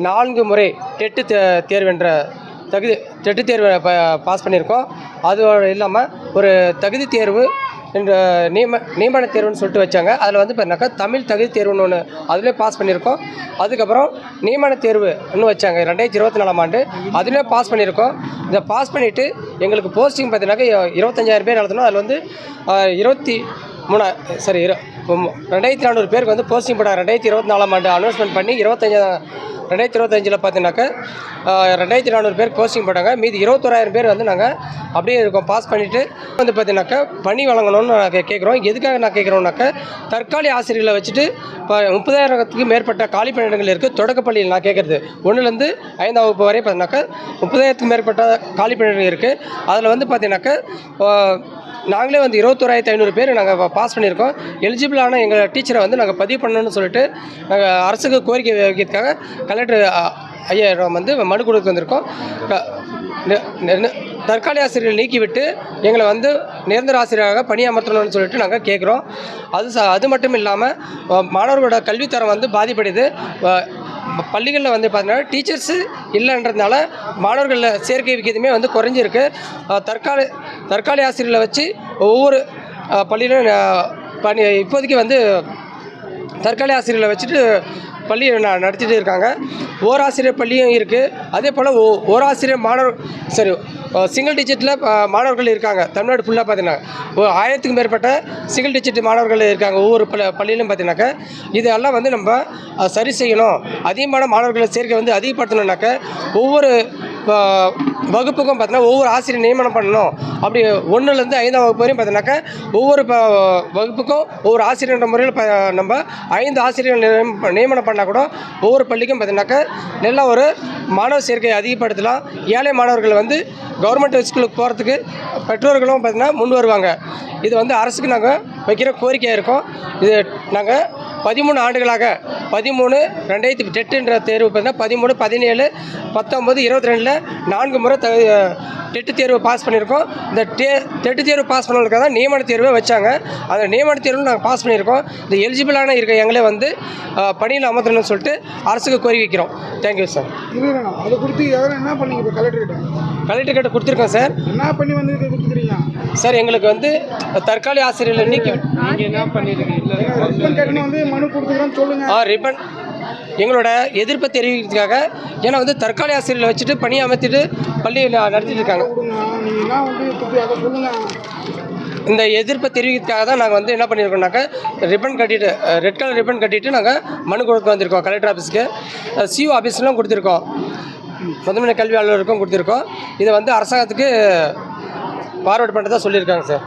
4 முறை டெட்டு தேர்வு என்ற டெட்டு தேர்வை பாஸ் பண்ணியிருக்கோம். அது இல்லாமல் ஒரு தகுதி தேர்வு என்ற நியமன தேர்வுன்னு சொல்லிட்டு வச்சாங்க. அதில் வந்து பார்த்தீங்கன்னாக்கா தமிழ் தகுதி தேர்வுன்னு ஒன்று அதிலே பாஸ் பண்ணியிருக்கோம். அதுக்கப்புறம் நியமன தேர்வு இன்னும் வச்சாங்க 2024ஆம் ஆண்டு. அதிலே பாஸ் பண்ணியிருக்கோம். இதை பாஸ் பண்ணிவிட்டு எங்களுக்கு போஸ்டிங் பார்த்தீங்கன்னாக்கா 25,000 பேர் நடத்தணும். அதில் வந்து 2400 பேருக்கு வந்து போஸ்டிங் போட்டாங்க. 2024ஆம் ஆண்டு அனௌன்ஸ்மெண்ட் பண்ணி 2025 பார்த்தீங்கன்னாக்கா 2400 பேர் போஸ்டிங் போட்டாங்க. மீதி 21,000 பேர் வந்து நாங்கள் அப்படியே இருக்கோம். பாஸ் பண்ணிவிட்டு வந்து பார்த்தீங்கன்னாக்கா பணி வழங்கணும்னு நாங்கள் கேட்குறோம். எதுக்காக நான் கேட்குறோம்னாக்கா தற்காலிக ஆசிரியர்களை வச்சுட்டு இப்போ 30,000க்கு மேற்பட்ட காலி பணியிடங்கள் இருக்குது. தொடக்கப்பள்ளியில் நான் கேட்குறது 1லேருந்து 5ஆம் வகுப்பு வரை பார்த்தீங்கன்னாக்கா 30,000க்கு மேற்பட்ட காலி பணியிடங்கள் இருக்குது. அதில் வந்து பார்த்தீங்கன்னாக்கா நாங்களே வந்து 21,500 பேர் நாங்கள் பாஸ் பண்ணியிருக்கோம். எலிஜிபிளான எங்கள் டீச்சரை வந்து நாங்கள் பதிவு பண்ணணும்னு சொல்லிட்டு நாங்கள் அரசுக்கு கோரிக்கை வைக்கிறதுக்காக கலெக்டர் ஐயாயிரம் வந்து மனு கொடுக்க வந்திருக்கோம். தற்காலிக ஆசிரியர்கள் நீக்கிவிட்டு எங்களை வந்து நிரந்தர ஆசிரியராக பணியமர்த்தணும்னு சொல்லிட்டு நாங்கள் கேட்குறோம். அது மட்டும் இல்லாமல் மாணவர்களோட கல்வித்தரம் வந்து பாதிப்படையுது. பள்ளிகளில் வந்து பார்த்தீங்கன்னா டீச்சர்ஸு இல்லைன்றதுனால மாணவர்களில் சேர்க்கை விகிதமே வந்து குறைஞ்சிருக்கு. தற்காலிக ஆசிரியர்களை வச்சு ஒவ்வொரு பள்ளியிலும் இப்போதைக்கு வந்து தற்காலிக ஆசிரியர்களை வச்சுட்டு பள்ளியை நடத்திட்டு இருக்காங்க. ஓராசிரியர் பள்ளியும் இருக்குது. அதே போல் ஓராசிரியர் சிங்கிள் டிஜிட்டில் மாணவர்கள் இருக்காங்க. தமிழ்நாடு ஃபுல்லாக பார்த்தீங்கன்னா 1000க்கும் மேற்பட்ட சிங்கிள் டிஜிட் மாணவர்கள் இருக்காங்க ஒவ்வொரு பள்ளியிலும் பார்த்தீங்கன்னாக்கா. இதெல்லாம் வந்து நம்ம சரி செய்யணும். அதிகமான மாணவர்களை சேர்க்கை வந்து அதிகப்படுத்தணுன்னாக்க ஒவ்வொரு வகுப்புக்கும் பார்த்தீங்கன்னா ஒவ்வொரு ஆசிரியர் நியமனம் பண்ணணும். அப்படி 1லேருந்து 5ஆம் வகுப்பு வரையும் பார்த்தீங்கன்னாக்கா ஒவ்வொரு வகுப்புக்கும் ஒவ்வொரு ஆசிரியர் முறையில் நம்ம 5 ஆசிரியர்கள் நியமனம் பண்ணால் கூட ஒவ்வொரு பள்ளிக்கும் பார்த்தீங்கன்னாக்கா நல்ல ஒரு மாணவர் சேர்க்கையை அதிகப்படுத்தலாம். ஏழை மாணவர்கள் வந்து கவர்மெண்ட் ஸ்கூலுக்கு போகிறதுக்கு பெற்றோர்களும் பார்த்தீங்கன்னா முன் வருவாங்க. இது வந்து அரசுக்கு நாங்கள் வைக்கிற கோரிக்கையாக இருக்கோம். இது நாங்கள் 13 ஆண்டுகளாக 13 டெட்டுன்ற தேர்வு பார்த்தீங்கன்னா 13, 17, 19, 22 4 முறை டெட்டு தேர்வு பாஸ் பண்ணியிருக்கோம். இந்த டெட்டு தேர்வு பாஸ் பண்ணவங்களுக்காக தான் நியமன தேர்வை வச்சாங்க. அந்த நியமன தேர்வு நாங்கள் பாஸ் பண்ணியிருக்கோம். இந்த எலிஜிபிளான இருக்க எங்களே வந்து பணியில் அமர்த்தணும்னு சொல்லிட்டு அரசுக்கு கோரி வைக்கிறோம். Thank you sir. அது கொடுத்து என்ன பண்ணீங்க? இப்போ கலெக்டர்கிட்ட கொடுத்துருக்கோம் சார். என்ன பண்ணி வந்து கொடுத்துக்கிறீங்க சார்? எங்களுக்கு வந்து தற்காலிக ஆசிரியர்கள் நீக்கி என்ன பண்ணிருக்கீங்க வந்து மனு கொடுத்துக்கிறோம் சொல்லுங்க. ரிப்பன் எங்களோட எதிர்ப்பை தெரிவிக்கிறதுக்காக, ஏன்னா வந்து தற்காலிக ஆசிரியர்களை வச்சுட்டு பணி அமைத்துட்டு பள்ளி நடத்திட்டு இருக்காங்க. இந்த எதிர்ப்பை தெரிவிக்கிறதுக்காக தான் நாங்கள் வந்து என்ன பண்ணியிருக்கோம்னாக்கா ரெட் கலர் ரிப்பன் கட்டிட்டு நாங்கள் மனு கொடுக்க வந்திருக்கோம் கலெக்டர் ஆஃபீஸுக்கு. சிஓ ஆஃபீஸ்லாம் கொடுத்துருக்கோம். முதன்மை கல்வி அலுவலருக்கும் கொடுத்துருக்கோம். இதை வந்து அரசாங்கத்துக்கு ஃபார்வர்ட் பண்ணுறதா சொல்லியிருக்காங்க சார்.